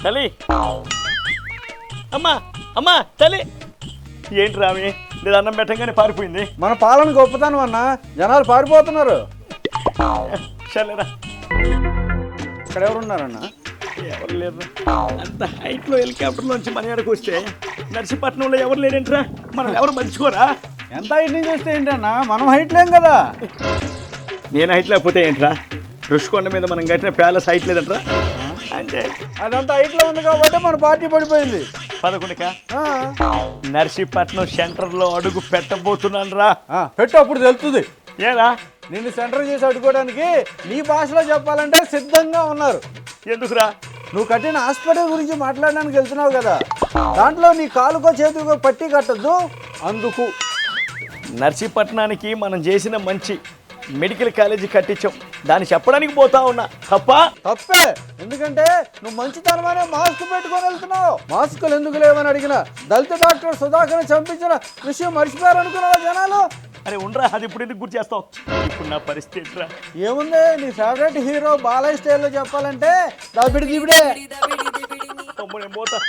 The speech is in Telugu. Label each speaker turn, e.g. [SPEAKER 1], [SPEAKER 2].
[SPEAKER 1] తల్లి అమ్మా అమ్మా తల్లి ఏంటి రామి నేను అన్నం పెట్టంగానే పారిపోయింది.
[SPEAKER 2] మన పాలన గొప్పతనం అన్న, జనాలు పారిపోతున్నారు.
[SPEAKER 1] సరేరా
[SPEAKER 2] ఇక్కడ ఎవరున్నారన్న?
[SPEAKER 1] ఎవరు లేరు. అంత హైట్లో హెలికాప్టర్లోంచి మన ఎడకు వస్తే నర్సీపట్నంలో ఎవరు లేరేంట్రా? మనం ఎవరు మర్చిపోరా?
[SPEAKER 2] ఎంత హైట్ నుంచి వస్తే ఏంటన్న, మనం హైట్ లేం కదా.
[SPEAKER 1] నేను హైట్ లేకపోతే ఏంట్రా? రుషికొండ మీద మనం కట్టిన ప్యాలెస్ హైట్ లేదంట్రా? అంటే
[SPEAKER 2] అదంతా హైట్లో ఉంది కాబట్టి మన పార్టీ పడిపోయింది.
[SPEAKER 1] 11కా నర్సీపట్నం సెంటర్లో అడుగు పెట్టబోతున్నాను రా.
[SPEAKER 2] పెట్టు, అప్పుడు తెలుస్తుంది.
[SPEAKER 1] ఏరా
[SPEAKER 2] నిన్ను సెంటర్ చేసి అడ్డుకోవడానికి నీ భాషలో చెప్పాలంటే సిద్ధంగా ఉన్నారు.
[SPEAKER 1] ఎందుకురా?
[SPEAKER 2] నువ్వు కట్టిన హాస్పిటల్ గురించి మాట్లాడడానికి వెళ్తున్నావు కదా, దాంట్లో నీ కాలుకో చేతుకో పట్టి కట్టద్దు. అందుకు
[SPEAKER 1] నర్సీపట్నానికి మనం చేసిన మంచి మెడికల్ కాలేజీ కట్టించాం, దాన్ని చెప్పడానికి పోతా ఉన్నా.
[SPEAKER 2] తప్పే. ఎందుకంటే నువ్వు మంచితనమనే మాస్క్ పెట్టుకొని వెళ్తున్నావు. మాస్కులు ఎందుకు లేవని అడిగిన దళిత డాక్టర్ సుధాకర్ చంపించిన విషయం మర్చిపోయారు అనుకున్నావా జనాలు?
[SPEAKER 1] అరే ఉండరా, అది ఇప్పుడు ఎందుకు గుర్తు చేస్తావు? ఇప్పుడు నా పరిస్థితి రా.
[SPEAKER 2] ఏముంది, నీ ఫేవరెట్ హీరో బాలయ్య స్టైల్లో చెప్పాలంటే దాబిడి దిబిడే.
[SPEAKER 1] నేను పోతా.